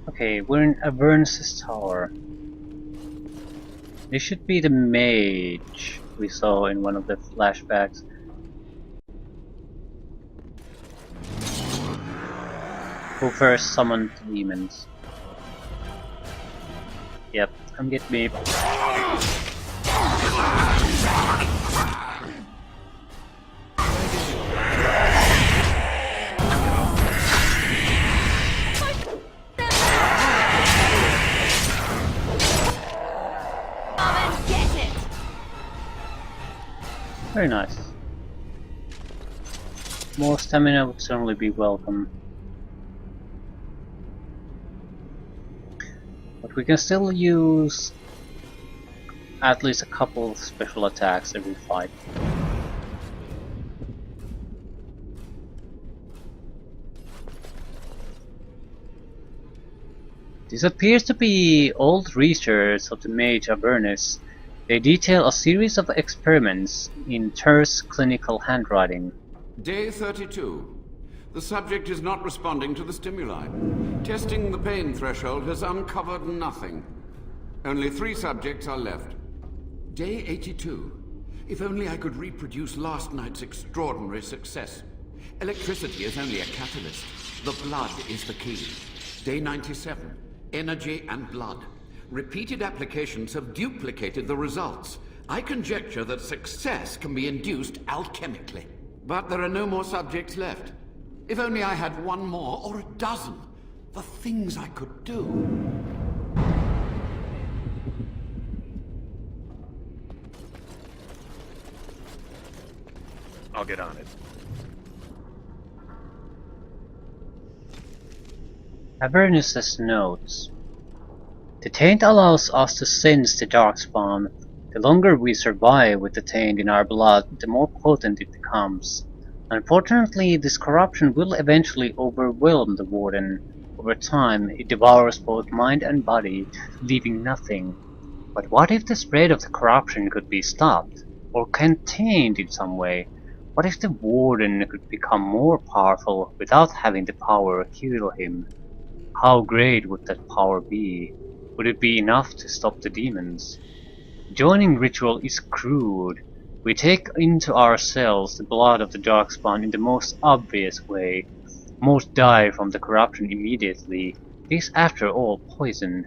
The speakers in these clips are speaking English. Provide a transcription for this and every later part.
Okay, we're in Avernus' tower. This should be the mage we saw in one of the flashbacks. Who first summoned demons. Yep, come get me. Very nice. More stamina would certainly be welcome. But we can still use at least a couple of special attacks every fight. This appears to be old research of the Mage Avernus. They detail a series of experiments in terse clinical handwriting. Day 32. The subject is not responding to the stimuli. Testing the pain threshold has uncovered nothing. Only 3 subjects are left. Day 82. If only I could reproduce last night's extraordinary success. Electricity is only a catalyst. The blood is the key. Day 97. Energy and blood. Repeated applications have duplicated the results. I conjecture that success can be induced alchemically. But there are no more subjects left. If only I had 1 more, or a dozen. The things I could do. I'll get on it. Avernus' notes. The taint allows us to sense the darkspawn. The longer we survive with the taint in our blood, the more potent it becomes. Unfortunately, this corruption will eventually overwhelm the Warden. Over time, it devours both mind and body, leaving nothing. But what if the spread of the corruption could be stopped, or contained in some way? What if the Warden could become more powerful without having the power kill him? How great would that power be? Would it be enough to stop the demons? Joining ritual is crude. We take into ourselves the blood of the darkspawn in the most obvious way. Most die from the corruption immediately. It is after all poison.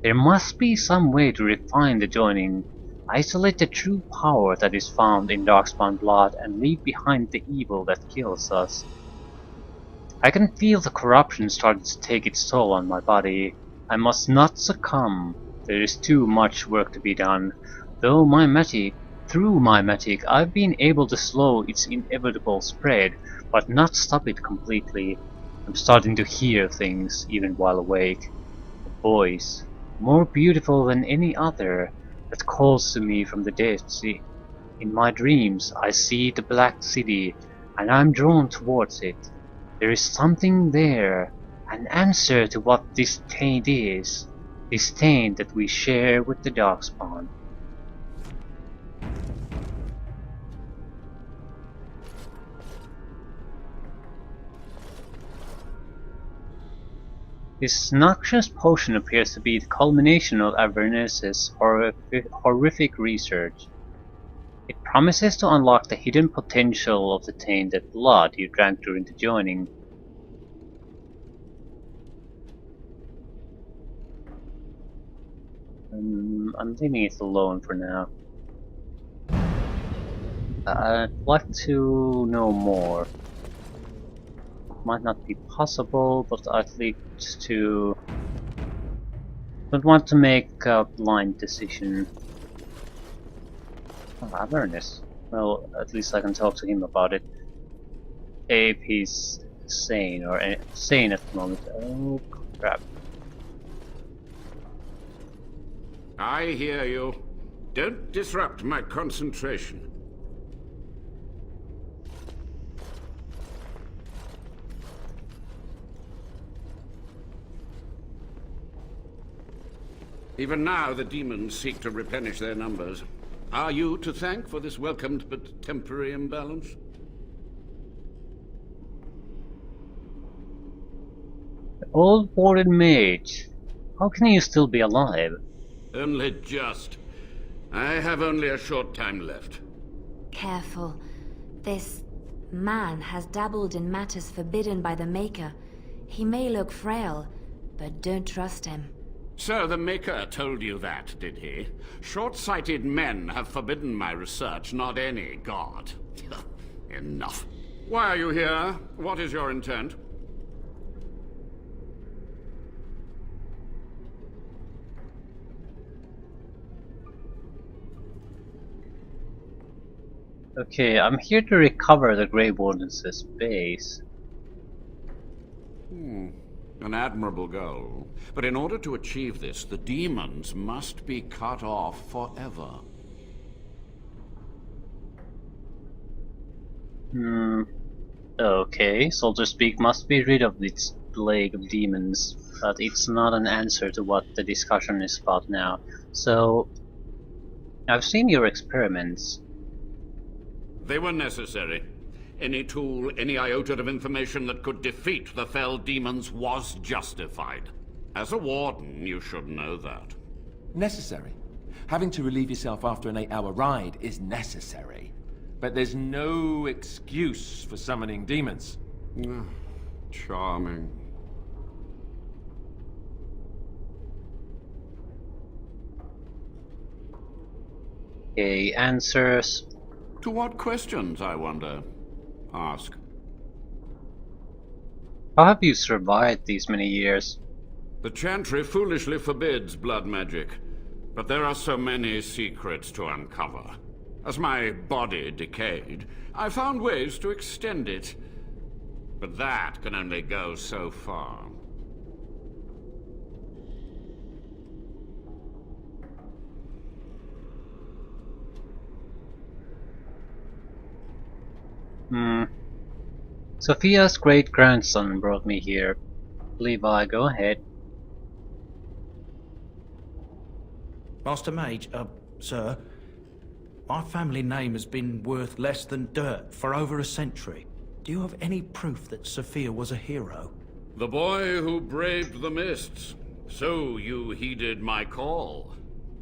There must be some way to refine the joining, isolate the true power that is found in darkspawn blood and leave behind the evil that kills us. I can feel the corruption starting to take its toll on my body. I must not succumb. There is too much work to be done. Through my magic, I've been able to slow its inevitable spread, but not stop it completely. I'm starting to hear things, even while awake. A voice, more beautiful than any other, that calls to me from the depths. In my dreams, I see the Black City, and I'm drawn towards it. There is something there, an answer to what this taint is, this taint that we share with the Darkspawn. This noxious potion appears to be the culmination of Avernus' horrific research. It promises to unlock the hidden potential of the tainted blood you drank during the joining. I'm leaving it alone for now. I'd like to know more. Might not be possible, but at least to... Don't want to make a blind decision. Oh, Avernus. Well, at least I can talk to him about it. If he's sane, or sane at the moment. Oh crap. I hear you. Don't disrupt my concentration. Even now, the demons seek to replenish their numbers. Are you to thank for this welcomed but temporary imbalance? Old Warden Mage, how can you still be alive? Only just. I have only a short time left. Careful. This man has dabbled in matters forbidden by the Maker. He may look frail, but don't trust him. So the Maker told you that, did he? Short-sighted men have forbidden my research, not any god. Enough. Why are you here? What is your intent? Okay, I'm here to recover the Grey Warden's base. An admirable goal. But in order to achieve this, the demons must be cut off forever. Okay, Soldier's Peak must be rid of its plague of demons, but it's not an answer to what the discussion is about now. So, I've seen your experiments. They were necessary. Any tool, any iota of information that could defeat the fell demons was justified. As a warden, you should know that. Necessary. Having to relieve yourself after an 8-hour ride is necessary. But there's no excuse for summoning demons. Charming. Okay, answers. To what questions, I wonder? Ask. How have you survived these many years? The Chantry foolishly forbids blood magic, but there are so many secrets to uncover. As my body decayed, I found ways to extend it. But that can only go so far. Sophia's great-grandson brought me here. Levi, go ahead. Master Mage, sir, my family name has been worth less than dirt for over a century. Do you have any proof that Sophia was a hero? The boy who braved the mists. So you heeded my call.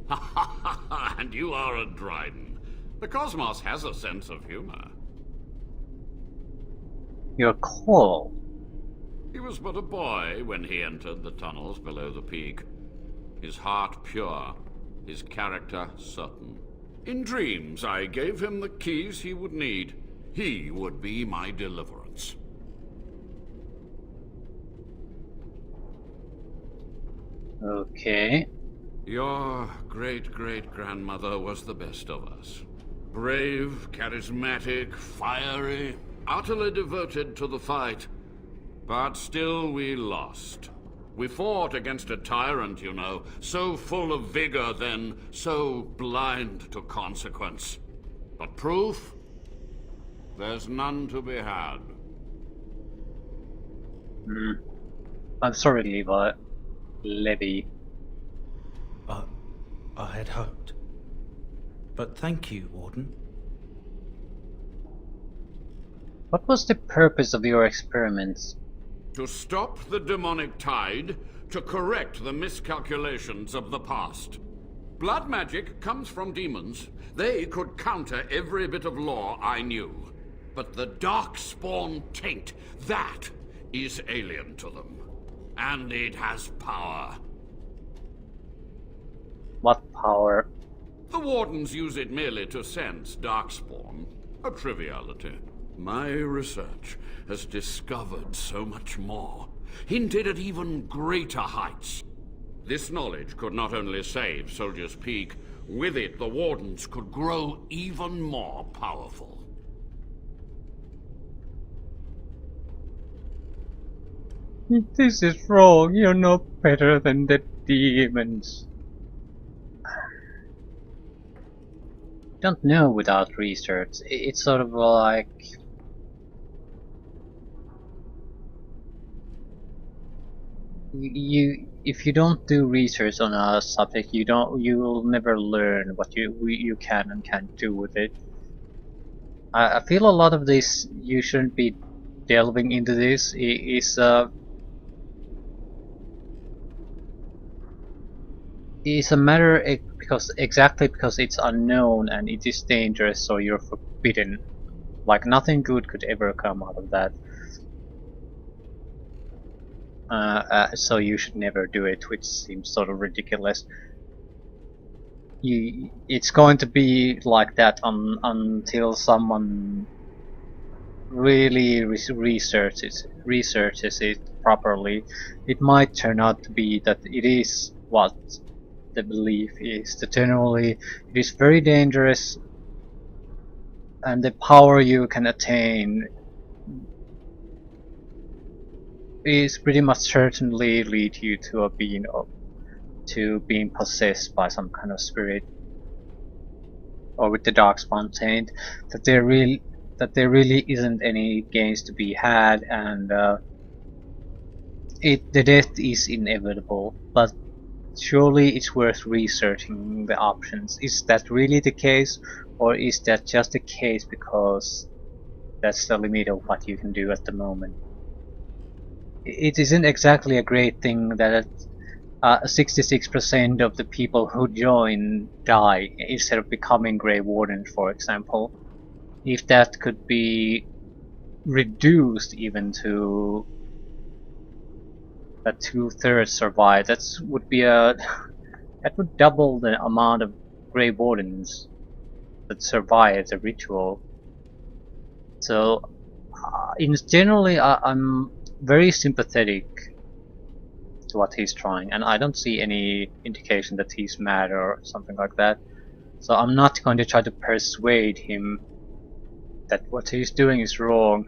Ha ha ha ha, and you are a Dryden. The cosmos has a sense of humor. Your call? He was but a boy when he entered the tunnels below the peak. His heart pure, his character certain. In dreams, I gave him the keys he would need. He would be my deliverance. Okay. Your great-great-grandmother was the best of us. Brave, charismatic, fiery, utterly devoted to the fight. But still we lost. We fought against a tyrant, you know, so full of vigor then, so blind to consequence. But proof? There's none to be had. I'm sorry, Levi. Levy. I had hoped. But thank you, Warden. What was the purpose of your experiments? To stop the demonic tide, to correct the miscalculations of the past. Blood magic comes from demons. They could counter every bit of law I knew. But the Darkspawn taint, that is alien to them. And it has power. What power? The Wardens use it merely to sense Darkspawn. A triviality. My research has discovered so much more, hinted at even greater heights. This knowledge could not only save Soldier's Peak, with it the Wardens could grow even more powerful. This is wrong. You're no better than the demons. Don't know without research. It's sort of like if you don't do research on a subject, you will never learn what you can and can't do with it. I feel a lot of this, you shouldn't be delving into this, is It's a matter because exactly because it's unknown and it is dangerous, so you're forbidden. Like nothing good could ever come out of that. So you should never do it, which seems sort of ridiculous. It's going to be like that until someone really researches it properly. It might turn out to be that it is what the belief is. That generally it is very dangerous, and the power you can attain is pretty much certainly lead you to being possessed by some kind of spirit, or with the Darkspawn taint. That there really isn't any gains to be had, and the death is inevitable. But surely it's worth researching the options. Is that really the case, or is that just the case because that's the limit of what you can do at the moment? It isn't exactly a great thing that 66% of the people who join die instead of becoming Grey Wardens, for example. If that could be reduced even to that 2/3 survive, that would double the amount of Grey Wardens that survive the ritual. So, generally, I'm very sympathetic to what he's trying, and I don't see any indication that he's mad or something like that. So I'm not going to try to persuade him that what he's doing is wrong.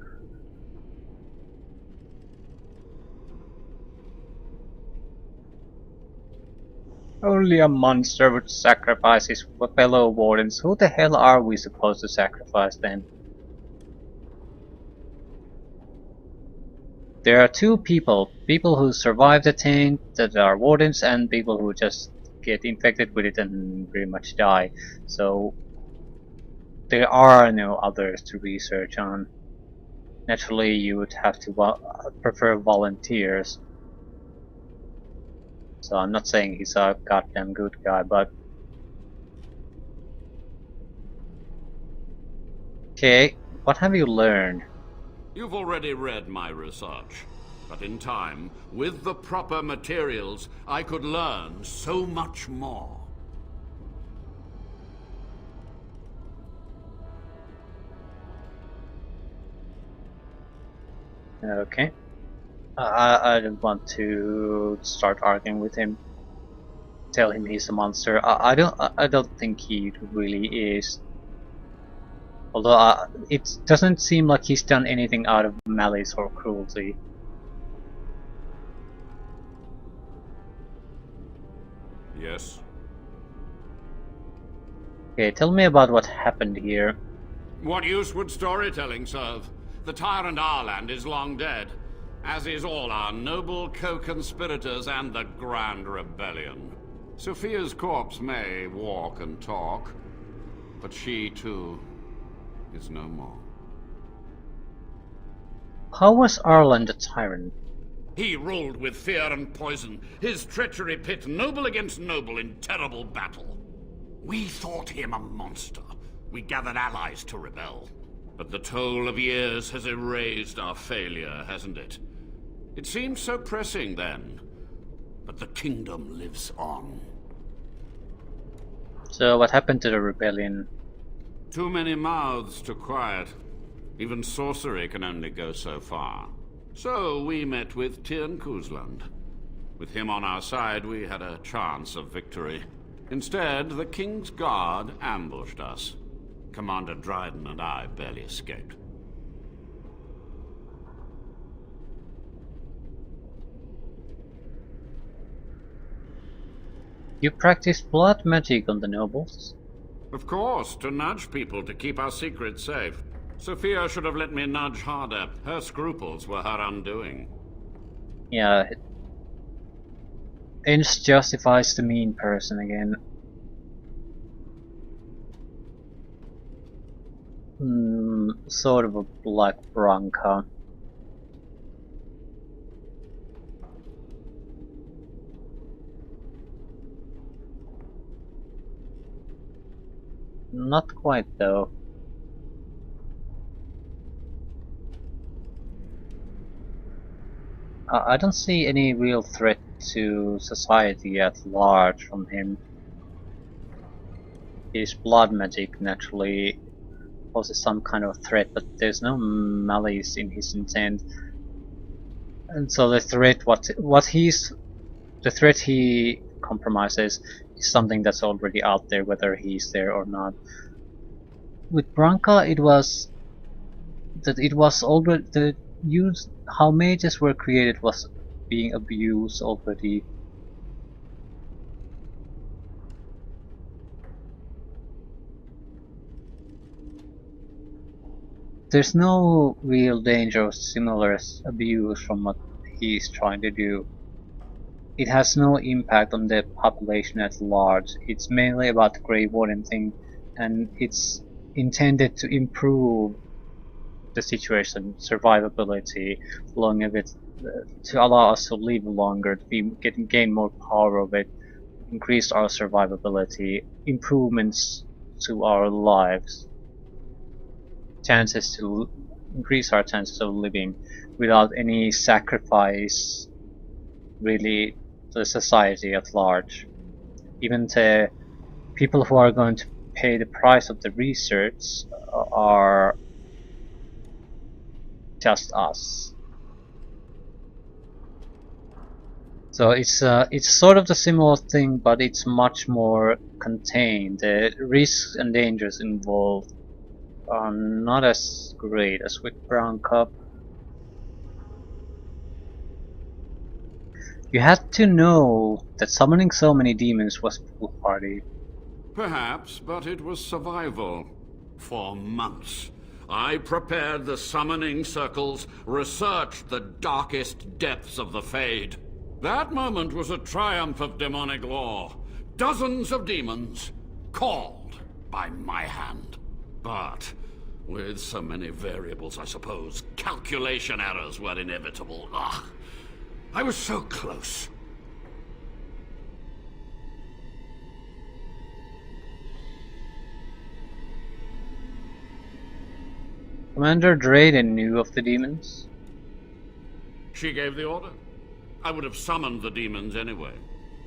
Only a monster would sacrifice his fellow wardens. Who the hell are we supposed to sacrifice then? There are two people who survive the taint that are wardens, and people who just get infected with it and pretty much die. So there are no others to research on. Naturally, you would have to prefer volunteers. So I'm not saying he's a goddamn good guy, but... Okay, what have you learned? You've already read my research, but in time, with the proper materials, I could learn so much more. Okay. I don't want to start arguing with him. Tell him he's a monster. I don't think he really is. Although it doesn't seem like he's done anything out of malice or cruelty. Yes? Okay, tell me about what happened here. What use would storytelling serve? The tyrant Arland is long dead, as is all our noble co-conspirators and the Grand Rebellion. Sophia's corpse may walk and talk, but she, too, is no more. How was Arland a tyrant? He ruled with fear and poison, his treachery pit noble against noble in terrible battle. We thought him a monster. We gathered allies to rebel. But the toll of years has erased our failure, hasn't it? It seemed so pressing then, but the kingdom lives on. So what happened to the rebellion? Too many mouths to quiet. Even sorcery can only go so far. So we met with Tyrn Kuzland. With him on our side, we had a chance of victory. Instead, the King's Guard ambushed us. Commander Dryden and I barely escaped. You practiced blood magic on the nobles? Of course, to nudge people to keep our secrets safe. Sophia should have let me nudge harder. Her scruples were her undoing. Yeah, it justifies the mean person again. Sort of a Black Bronca. Not quite though. I don't see any real threat to society at large from him. His blood magic naturally poses some kind of threat, but there's no malice in his intent. And so the threat, the threat he compromises is something that's already out there, whether he's there or not. With Branka, it was already the use how mages were created was being abused already. There's no real danger of similar abuse from what he's trying to do. It has no impact on the population at large. It's mainly about the Grey Warden thing, and it's intended to improve the situation, survivability, longevity, to allow us to live longer, to gain more power of it, increase our survivability, improvements to our lives, chances to increase our chances of living without any sacrifice really to the society at large. Even the people who are going to pay the price of the research are just us. So it's sort of the similar thing, but it's much more contained. The risks and dangers involved are not as great as with Branka. You had to know that summoning so many demons was foolhardy. Perhaps, but it was survival. For months, I prepared the summoning circles, researched the darkest depths of the Fade. That moment was a triumph of demonic law. Dozens of demons, called by my hand. But with so many variables, I suppose, calculation errors were inevitable. Ugh. I was so close. Commander Drayden knew of the demons. She gave the order. I would have summoned the demons anyway.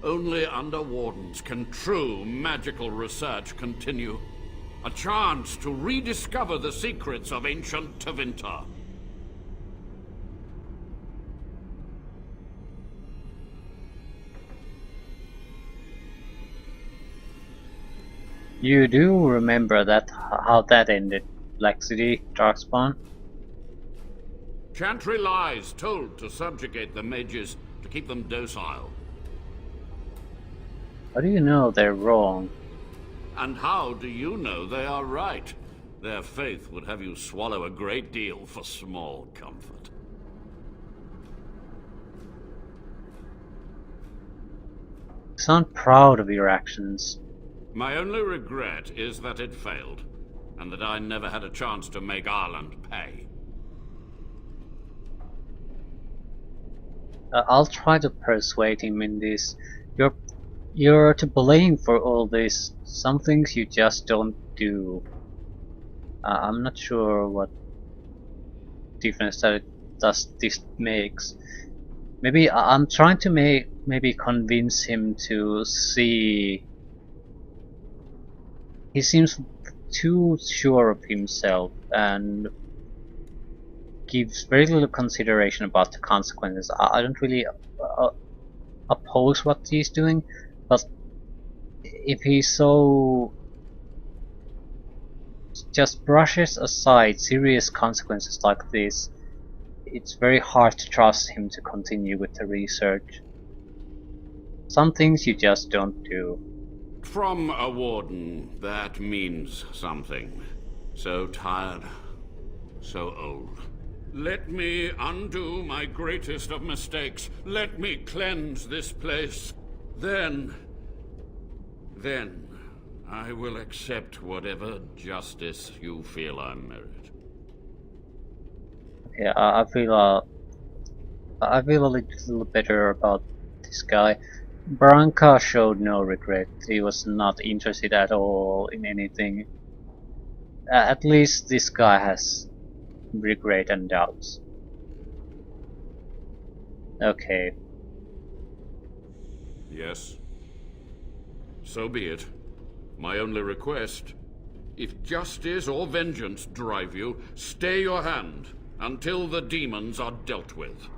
Only under Wardens can true magical research continue. A chance to rediscover the secrets of ancient Tevinter. You do remember that how that ended, Black City, Darkspawn? Chantry lies told to subjugate the mages, to keep them docile. How do you know they're wrong? And how do you know they are right? Their faith would have you swallow a great deal for small comfort. You sound proud of your actions. My only regret is that it failed, and that I never had a chance to make Ireland pay. I'll try to persuade him in this. You're to blame for all this. Some things you just don't do. I'm not sure what difference that this makes. Maybe I'm trying to maybe convince him to see. He seems too sure of himself and gives very little consideration about the consequences. I don't really oppose what he's doing, but if he so just brushes aside serious consequences like this, it's very hard to trust him to continue with the research. Some things you just don't do. From a warden, that means something. So tired, so old. Let me undo my greatest of mistakes. Let me cleanse this place. Then I will accept whatever justice you feel I merit. Yeah, I feel a little better about this guy. Branka showed no regret. He was not interested at all in anything. At least this guy has regret and doubts. Okay. Yes. So be it. My only request, if justice or vengeance drive you, stay your hand until the demons are dealt with.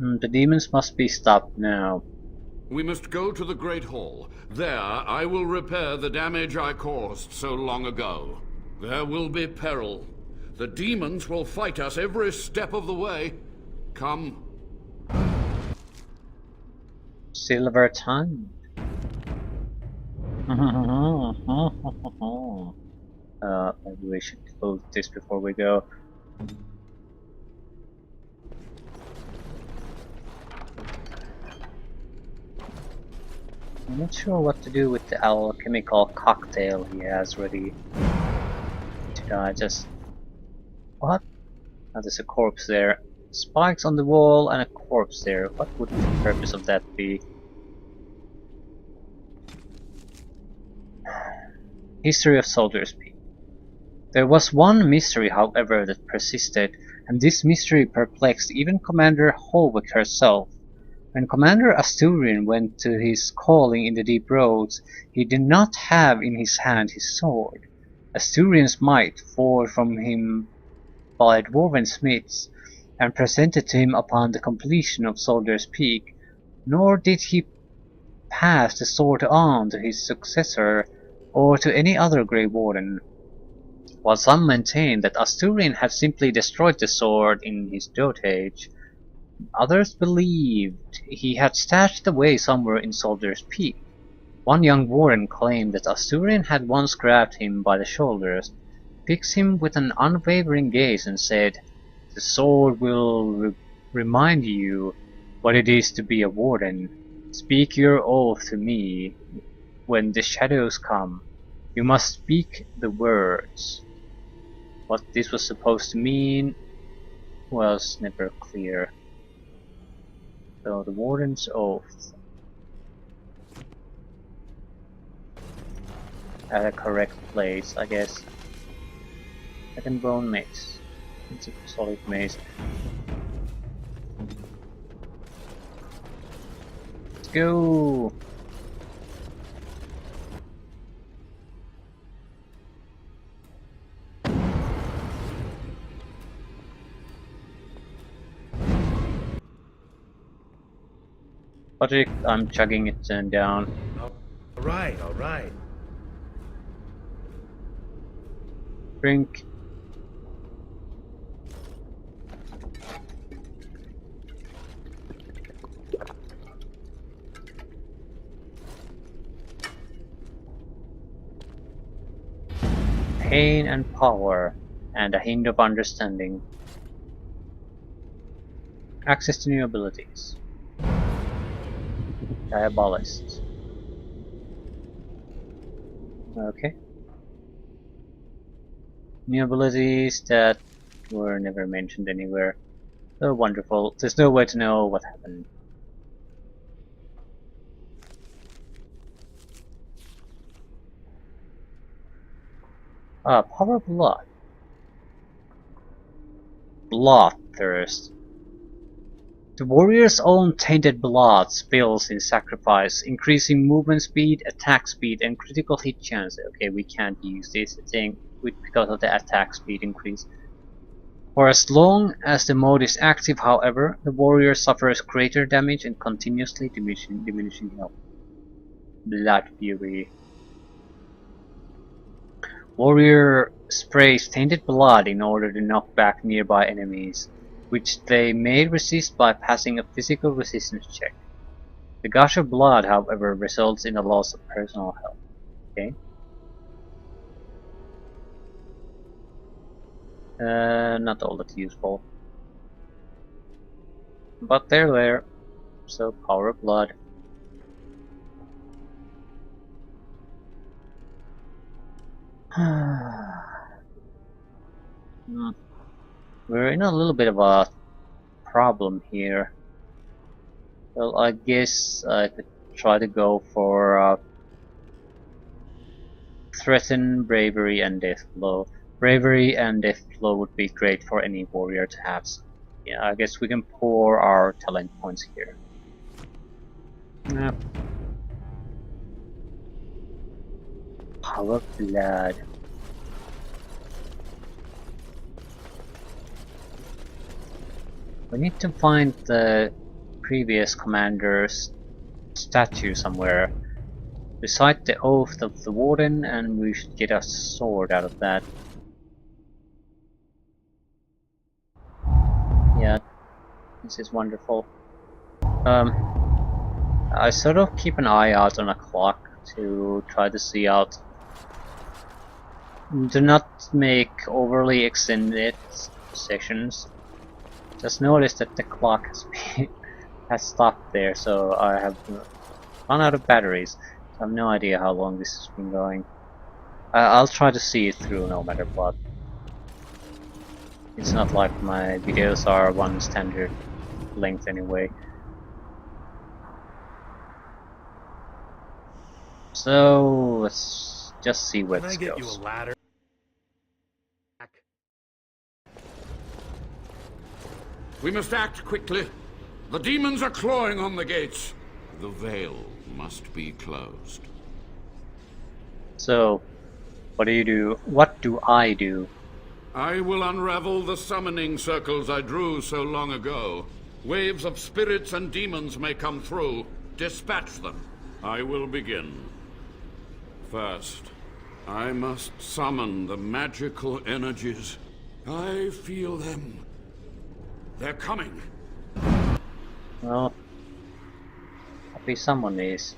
The demons must be stopped now. We must go to the Great Hall. There, I will repair the damage I caused so long ago. There will be peril. The demons will fight us every step of the way. Come. Silver tongue. Maybe we should close this before we go. I'm not sure what to do with the alchemical cocktail he has ready. Should I just... What? Oh, there's a corpse there. Spikes on the wall and a corpse there. What would the purpose of that be? History of Soldier's Peak. There was one mystery, however, that persisted, and this mystery perplexed even Commander Holwick herself. When Commander Asturion went to his calling in the deep roads, he did not have in his hand his sword. Asturion's might, forged from him by dwarven smiths, and presented to him upon the completion of Soldier's Peak, nor did he pass the sword on to his successor or to any other Grey Warden. While some maintained that Asturion had simply destroyed the sword in his dotage, others believed he had stashed it away somewhere in Soldier's Peak. One young warden claimed that Asturion had once grabbed him by the shoulders, fixed him with an unwavering gaze and said, "The sword will remind you what it is to be a warden. Speak your oath to me when the shadows come. You must speak the words." What this was supposed to mean was never clear. So the warden's oath. At a correct place, I guess. Second bone mace. It's a solid mace. Let's go! Patrick, I'm chugging it down. All right. Drink. Pain and power, and a hint of understanding. Access to new abilities. Diabolist. Okay. New abilities that were never mentioned anywhere. Oh, wonderful. There's no way to know what happened. Power of Blood. Bloodthirst. The warrior's own tainted blood spills in sacrifice, increasing movement speed, attack speed, and critical hit chance. Okay, we can't use this thing because of the attack speed increase. For as long as the mode is active, however, the warrior suffers greater damage and continuously diminishing health. Blood Fury. Warrior sprays tainted blood in order to knock back nearby enemies, which they may resist by passing a physical resistance check. The gush of blood, however, results in a loss of personal health. Okay. Not all that useful. But they're there. So, Power of Blood. We're in a little bit of a problem here. Well, I guess I could try to go for Threaten, Bravery, and Death Blow. Bravery and Death Blow would be great for any warrior to have. So, yeah, I guess we can pour our talent points here. Yep. Power Blood. We need to find the previous commander's statue somewhere. Recite the Oath of the Warden, and we should get a sword out of that. Yeah, this is wonderful. I sort of keep an eye out on a clock to try to see out. Do not make overly extended sessions. Just notice that the clock has stopped there, so I have run out of batteries. I have no idea how long this has been going. I'll try to see it through no matter what. It's not like my videos are one standard length anyway. So let's just see where this goes. Can I get you a ladder? We must act quickly. The demons are clawing on the gates. The veil must be closed. So, what do you do? What do I do? I will unravel the summoning circles I drew so long ago. Waves of spirits and demons may come through. Dispatch them. I will begin. First, I must summon the magical energies. I feel them. They're coming. Well, maybe someone is.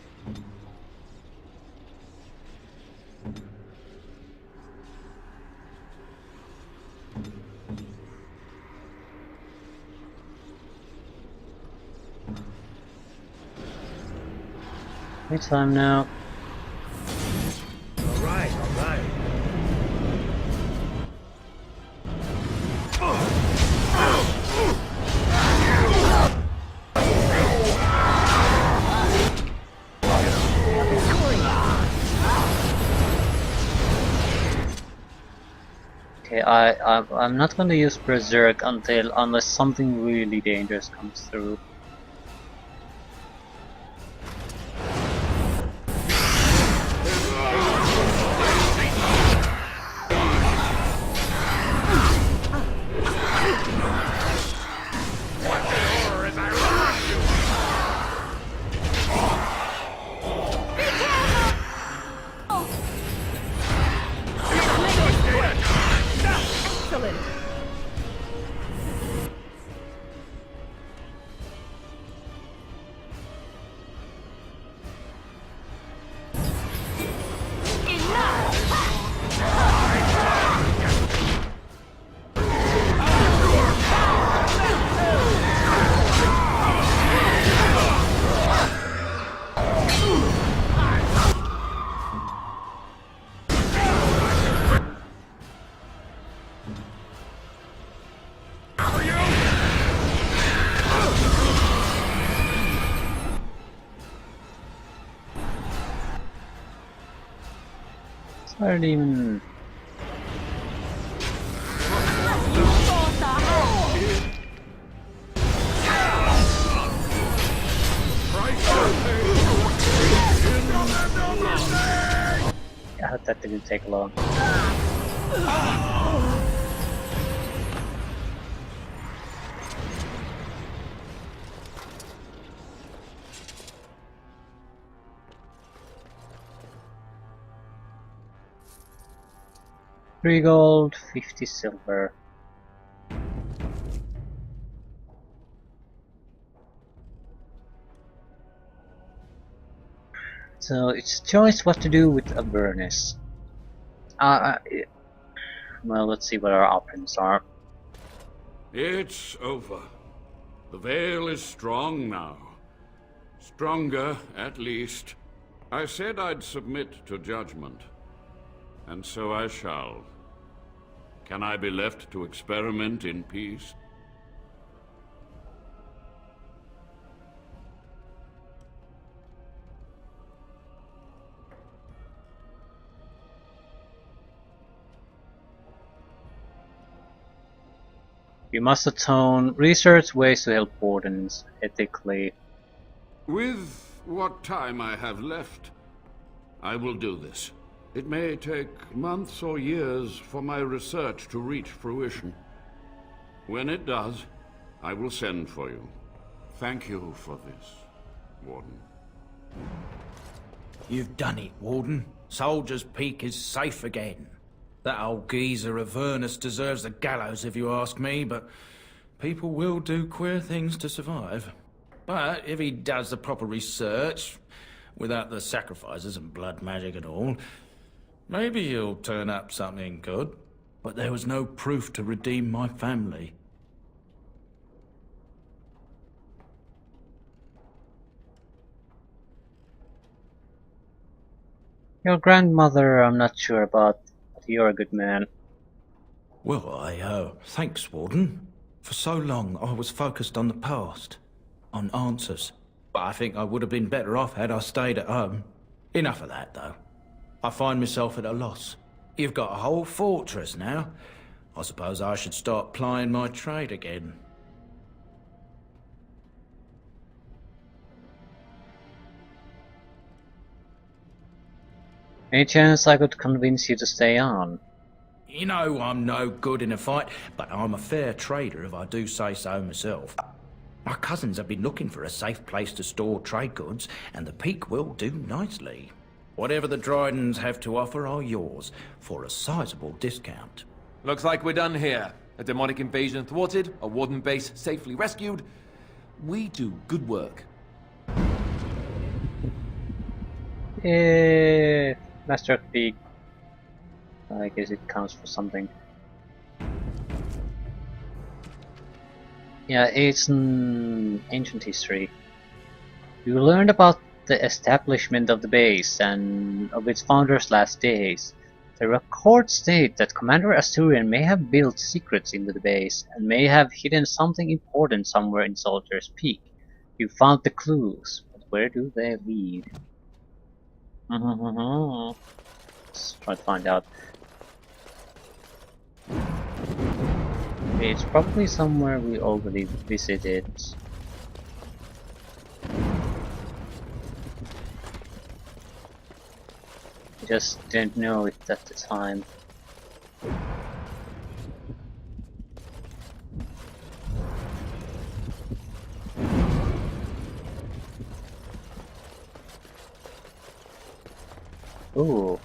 It's time now. All right, all right. Okay, I'm not going to use Berserk unless something really dangerous comes through. I don't even... I hope that didn't take long. $3 gold, 50 silver. So it's a choice what to do with Avernus. Well, let's see what our options are. It's over. The veil is strong now. Stronger, at least. I said I'd submit to judgment. And so I shall. Can I be left to experiment in peace? You must atone, research ways to help wardens ethically. With what time I have left, I will do this. It may take months or years for my research to reach fruition. When it does, I will send for you. Thank you for this, Warden. You've done it, Warden. Soldier's Peak is safe again. That old geezer Avernus deserves the gallows if you ask me, but people will do queer things to survive. But if he does the proper research, without the sacrifices and blood magic and all, maybe he'll turn up something good. But there was no proof to redeem my family. Your grandmother, I'm not sure about, but you're a good man. Well, thanks, Warden. For so long, I was focused on the past, on answers. But I think I would have been better off had I stayed at home. Enough of that, though. I find myself at a loss. You've got a whole fortress now. I suppose I should start plying my trade again. Any chance I could convince you to stay on? You know I'm no good in a fight, but I'm a fair trader if I do say so myself. My cousins have been looking for a safe place to store trade goods, and the Peak will do nicely. Whatever the Drydens have to offer are yours, for a sizable discount. Looks like we're done here. A demonic invasion thwarted, a warden base safely rescued. We do good work. Master of Peak. I guess it counts for something. Yeah, it's an ancient history. You learned about the establishment of the base and of its founder's last days. The records state that Commander Asturion may have built secrets into the base and may have hidden something important somewhere in Soldier's Peak. You found the clues, but where do they lead? Let's try to find out. It's probably somewhere we already visited. I just didn't know it at the time. Ooh.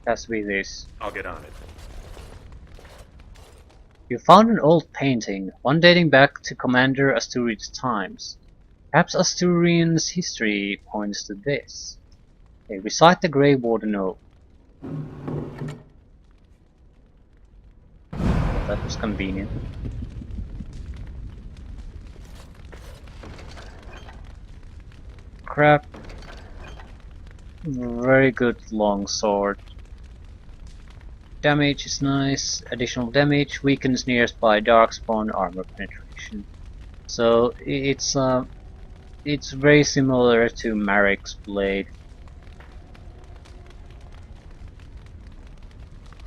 Has to be this. I'll get on it. You found an old painting, one dating back to Commander Asturion's times. Perhaps Asturion's history points to this. Okay, recite the Grey Warden Oath. That was convenient. Crap. Very good long sword. Damage is nice. Additional damage weakens nearby darkspawn armor penetration. So it's very similar to Marek's blade.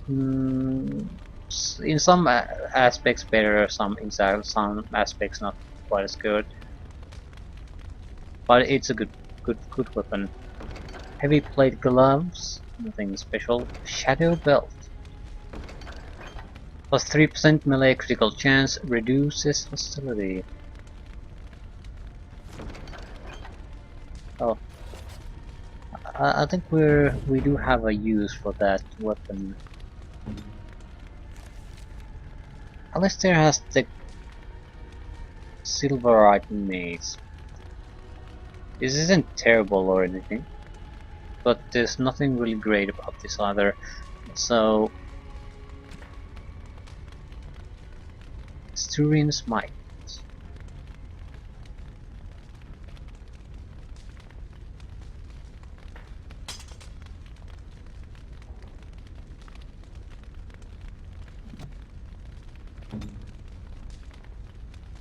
In some aspects better, some aspects not quite as good. But it's a good weapon. Heavy plate gloves, nothing special. Shadow belt. Plus 3% melee critical chance, reduces hostility. Oh, I think we do have a use for that weapon. Alistair has the Silverite mace. This isn't terrible or anything, but there's nothing really great about this either. So Asturion's Might.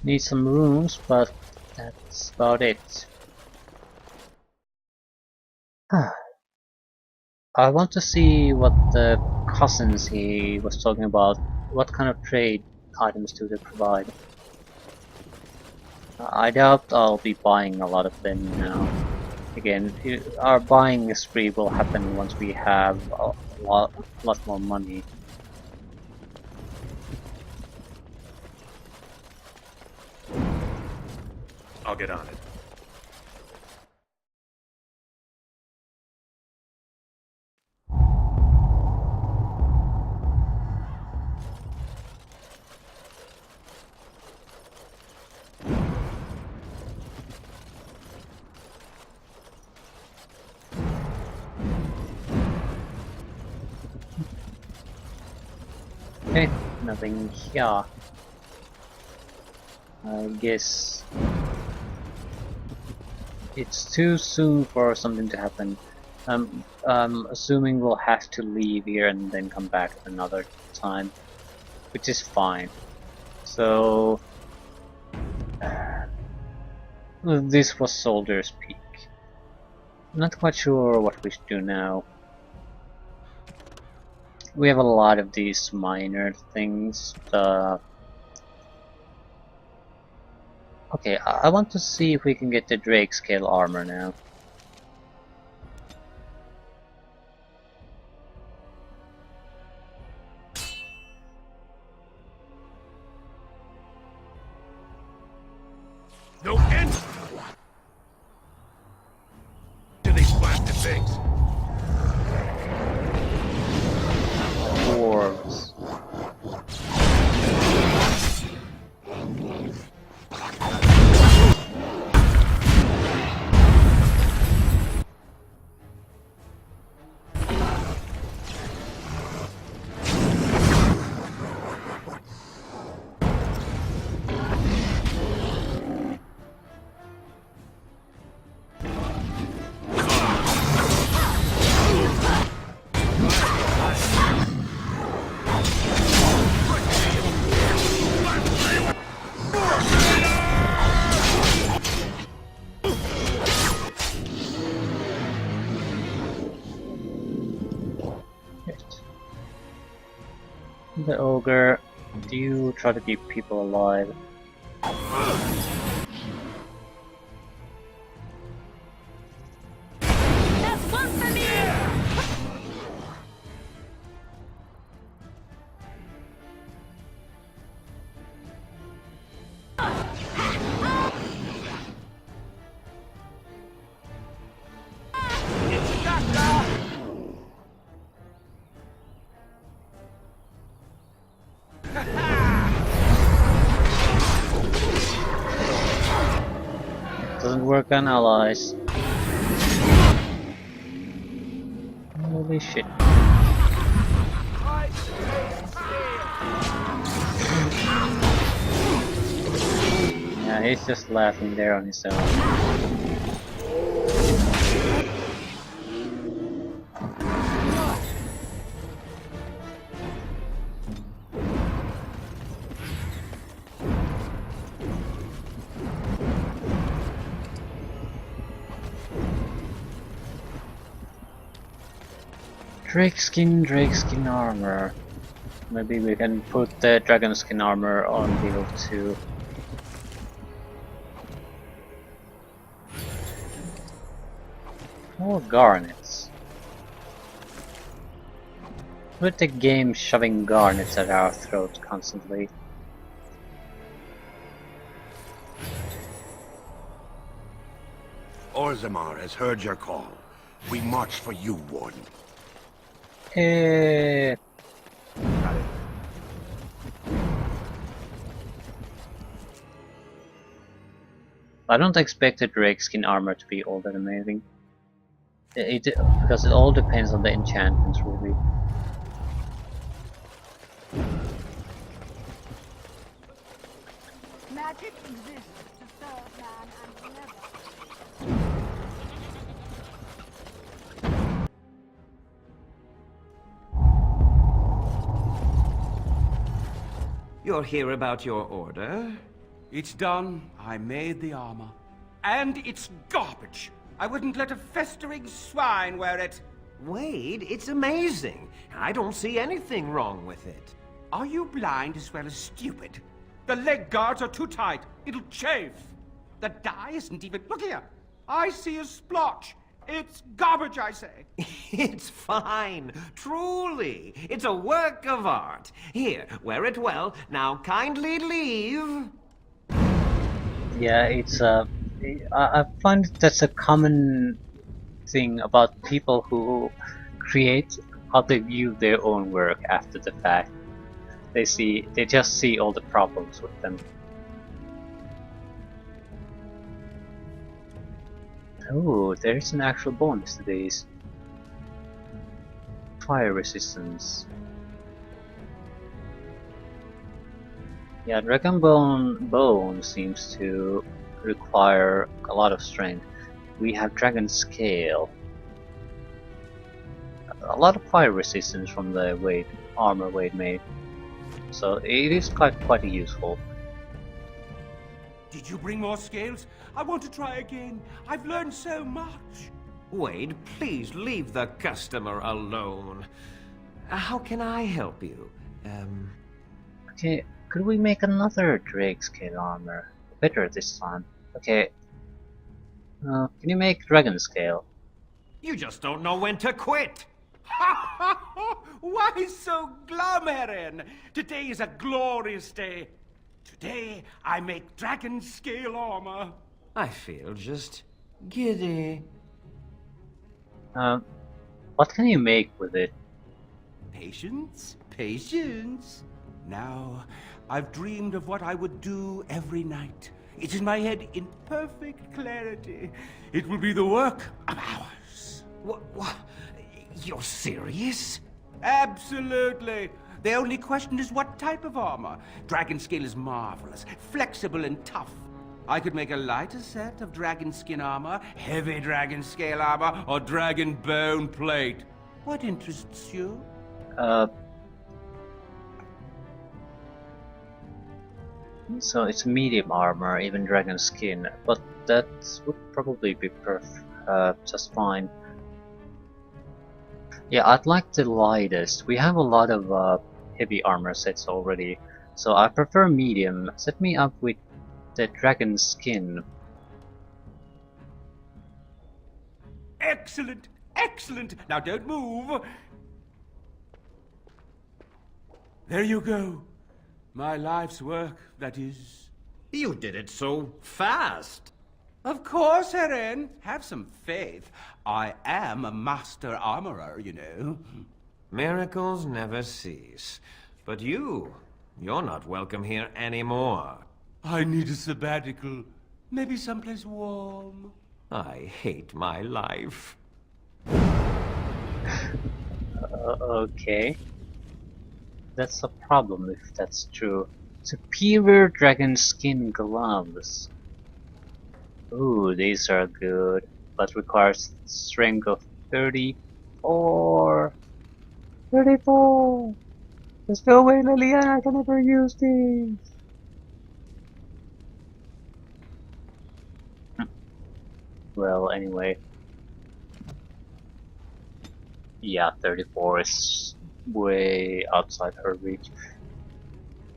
Need some runes, but that's about it. I want to see what the cousins he was talking about, what kind of trade items do they provide? I doubt I'll be buying a lot of them now. Again, our buying spree will happen once we have a lot more money. I'll get on it. Okay, nothing here. I guess it's too soon for something to happen. I'm assuming we'll have to leave here and then come back another time, which is fine. So this was Soldier's Peak. I'm not quite sure what we should do now. We have a lot of these minor things. Okay, I want to see if we can get the Drake scale armor now. No end to these blasted things. Dwarves. The ogre, do you try to keep people alive? That's one for me! Doesn't work on allies. Holy shit. Yeah, he's just laughing there on his own. Drakeskin armor. Maybe we can put the dragon skin armor on build too. More garnets. With the game shoving garnets at our throats constantly. Orzammar has heard your call. We march for you, Warden. I don't expect the Drakeskin armor to be all that amazing. Because it all depends on the enchantments, really. Magic exists to serve man and never. You're here about your order? It's done. I made the armor. And it's garbage. I wouldn't let a festering swine wear it. Wade, it's amazing. I don't see anything wrong with it. Are you blind as well as stupid? The leg guards are too tight. It'll chafe. The dye isn't even... Look here. I see a splotch. It's garbage, I say. It's fine. Truly. It's a work of art. Here, wear it well. Now kindly leave. Yeah, it's I find that's a common thing about people who create how they view their own work after the fact. They just see all the problems with them. Oh, there's an actual bonus to these. Fire resistance. Yeah, Dragonbone seems to require a lot of strength. We have Dragon Scale. A lot of fire resistance from the armor Wade made. So it is quite useful. Did you bring more scales? I want to try again. I've learned so much. Wade, please leave the customer alone. How can I help you? Okay, could we make another Drake Scale armor? Better this time. Okay. Can you make Dragon Scale? You just don't know when to quit. Why so glum, Eren? Today is a glorious day. Today, I make dragon scale armor. I feel just giddy. What can you make with it? Patience, patience. Now, I've dreamed of what I would do every night. It's in my head in perfect clarity. It will be the work of hours. What? You're serious? Absolutely. The only question is what type of armor. Dragon scale is marvelous, flexible and tough. I could make a lighter set of dragon skin armor, heavy dragon scale armor, or dragon bone plate. What interests you? So it's medium armor, even dragon skin, but that would probably be just fine. Yeah, I'd like the lightest. We have a lot of heavy armor sets already, so I prefer medium. Set me up with the dragon skin. Excellent, excellent. Now don't move. There you go. My life's work, that is. You did it so fast. Of course, Eren. Have some faith. I am a master armorer, you know. Miracles never cease. But you're not welcome here anymore. I need a sabbatical. Maybe someplace warm. I hate my life. Okay. That's a problem if that's true. Superior dragon skin gloves. Ooh, these are good, but requires strength of 34. 34! There's no way Leliana can ever use these! Well, anyway. Yeah, 34 is way outside her reach.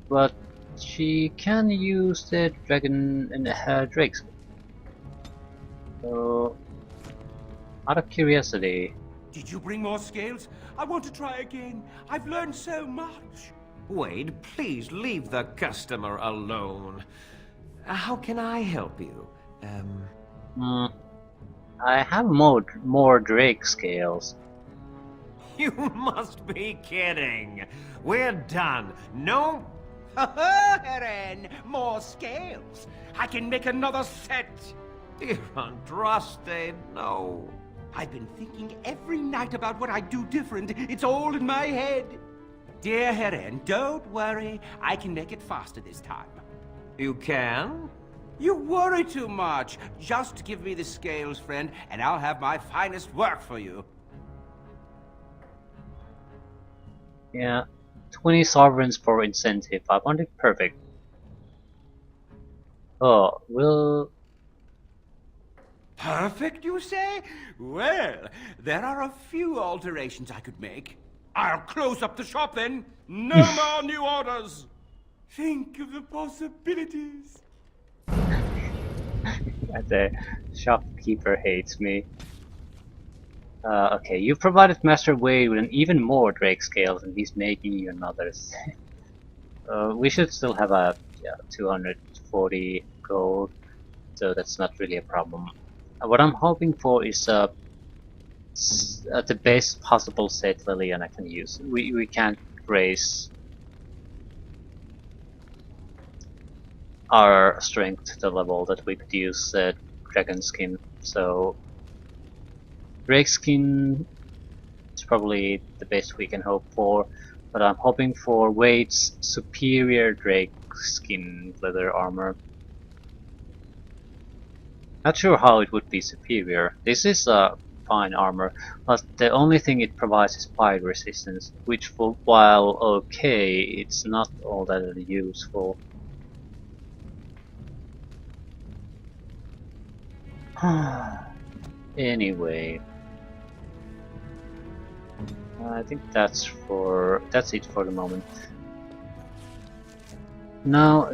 But she can use the dragon and Drake's. So, out of curiosity. Did you bring more scales? I want to try again. I've learned so much. Wade, please leave the customer alone. How can I help you? I have more Drake scales. You must be kidding. We're done. No. Eren, more scales. I can make another set. Dear Andraste, no. I've been thinking every night about what I do different. It's all in my head. Dear Eren, don't worry. I can make it faster this time. You can? You worry too much. Just give me the scales, friend, and I'll have my finest work for you. Yeah, 20 sovereigns for incentive. I want it perfect. Oh, will... Perfect, you say? Well, there are a few alterations I could make. I'll close up the shop then. No more new orders. Think of the possibilities. The shopkeeper hates me. Okay, you provided Master Wade with an even more Drake scales, and he's making you others. We should still have a 240 gold, so that's not really a problem. What I'm hoping for is the best possible set Liliana can use. We can't raise our strength to the level that we could use dragon skin, so Drake skin is probably the best we can hope for, but I'm hoping for Wade's superior Drake skin leather armor. Not sure how it would be superior. This is a fine armor, but the only thing it provides is fire resistance, which while okay, it's not all that useful. Anyway, I think that's it for the moment. Now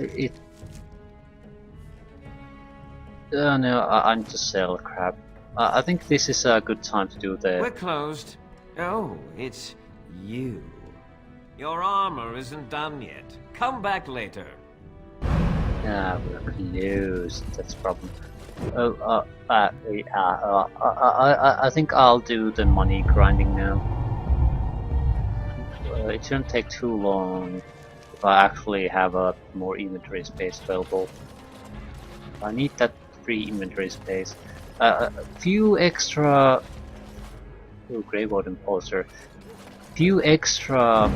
no, I need to sell crap. I think this is a good time to do the. We're closed. Oh, it's you. Your armor isn't done yet. Come back later. Yeah, we're closed. That's the problem. I think I'll do the money grinding now. It shouldn't take too long if I actually have a more inventory space available. I need that free inventory space. A few extra. Oh, Grey Warden Poster. Few extra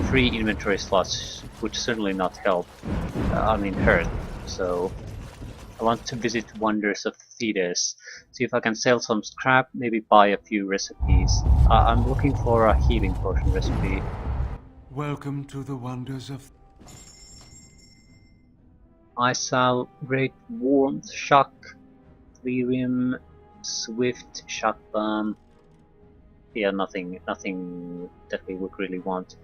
free inventory slots would certainly not help. I mean, hurt. So I want to visit Wonders of Thetis, see if I can sell some scrap, maybe buy a few recipes. I'm looking for a healing potion recipe. Welcome to the Wonders of... Isal, Great Warmth, Shock, Lyrium, Swift, Shock Bomb. Yeah, nothing that we would really want.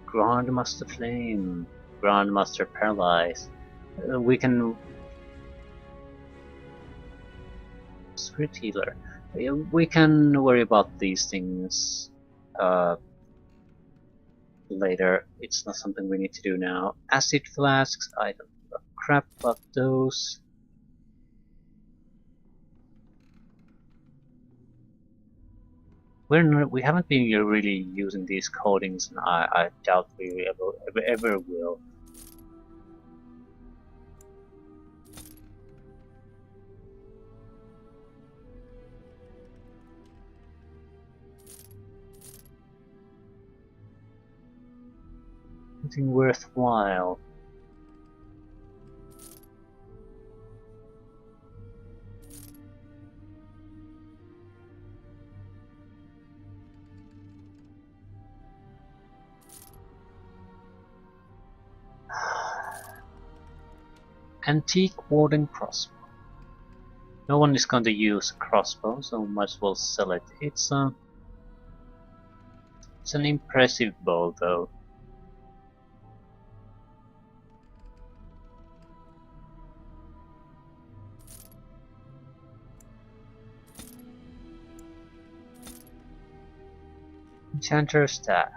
Grandmaster Flame, Grandmaster Paralyze. We can... Spirit Healer. We can worry about these things later. It's not something we need to do now. Acid Flasks, I don't give a crap about those. We haven't been really using these coatings, and I doubt we ever will. Something worthwhile. Antique Warden Crossbow. No one is going to use a crossbow, so might as well sell it. It's an impressive bow, though. Enchanter's Staff.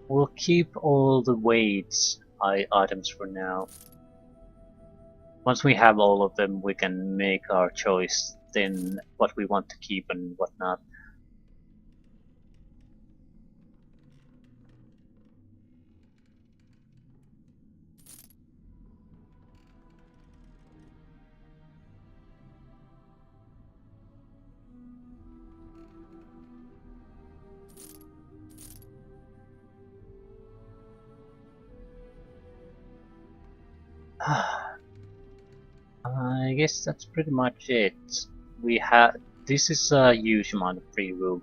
We'll keep all the Wade's items for now. Once we have all of them, we can make our choice then what we want to keep and what not. I guess that's pretty much it. We have. This is a huge amount of free room.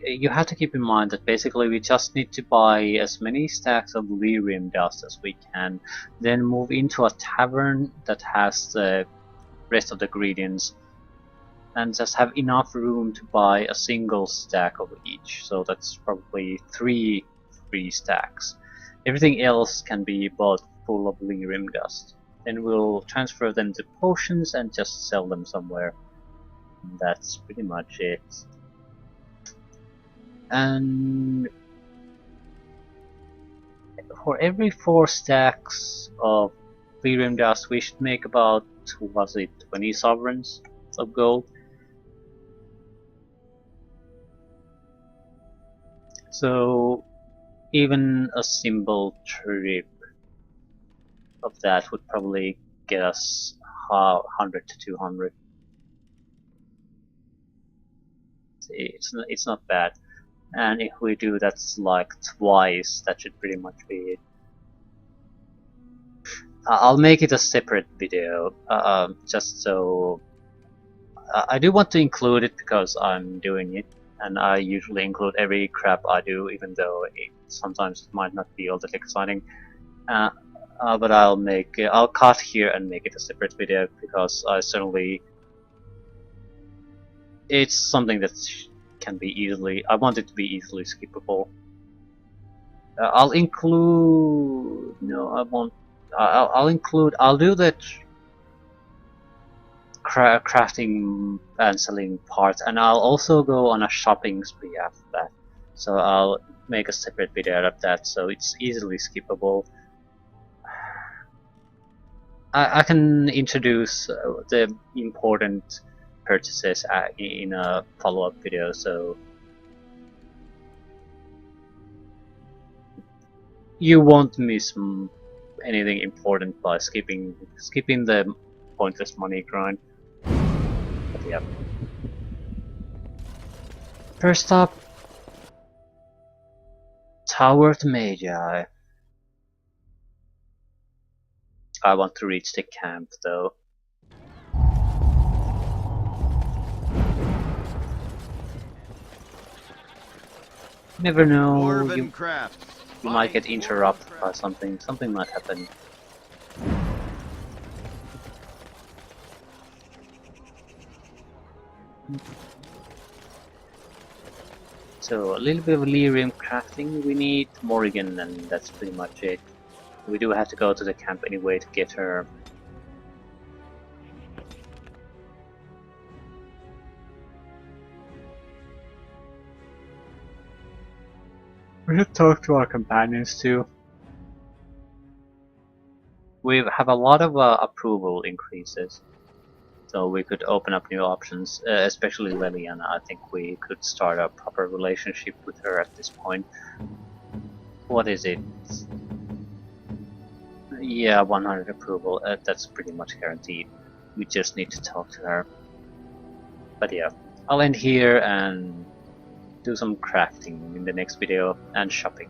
you have to keep in mind that basically we just need to buy as many stacks of lyrium dust as we can, then move into a tavern that has the rest of the ingredients, and just have enough room to buy a single stack of each. So that's probably three stacks. Everything else can be bought full of lyrium dust. Then we'll transfer them to potions and just sell them somewhere. And that's pretty much it. And for every 4 stacks of lyrium dust we should make about, was it 20 sovereigns of gold. So even a simple trip of that would probably get us 100 to 200. It's not bad. And if we do that's like twice, that should pretty much be it. I'll make it a separate video, just so... I do want to include it because I'm doing it, and I usually include every crap I do, even though sometimes it might not be all that exciting. But I'll cut here and make it a separate video, because it's something that can be easily... I want it to be easily skippable. I'll include... No, I won't. I'll do that crafting and selling parts, and I'll also go on a shopping spree after that. So I'll make a separate video out of that, so it's easily skippable. I can introduce the important purchases in a follow-up video, so you won't miss anything important by skipping the pointless money grind. But yeah. First up, Tower of the Magi. I want to reach the camp though. Never know, you might get interrupted by something. Something might happen. So a little bit of lyrium crafting we need, Morrigan, and that's pretty much it. We do have to go to the camp anyway to get her. We should talk to our companions too. We have a lot of approval increases, so we could open up new options, especially Leliana. I think we could start a proper relationship with her at this point. What is it? Yeah, 100 approval, that's pretty much guaranteed. We just need to talk to her. But yeah, I'll end here and do some crafting in the next video and shopping.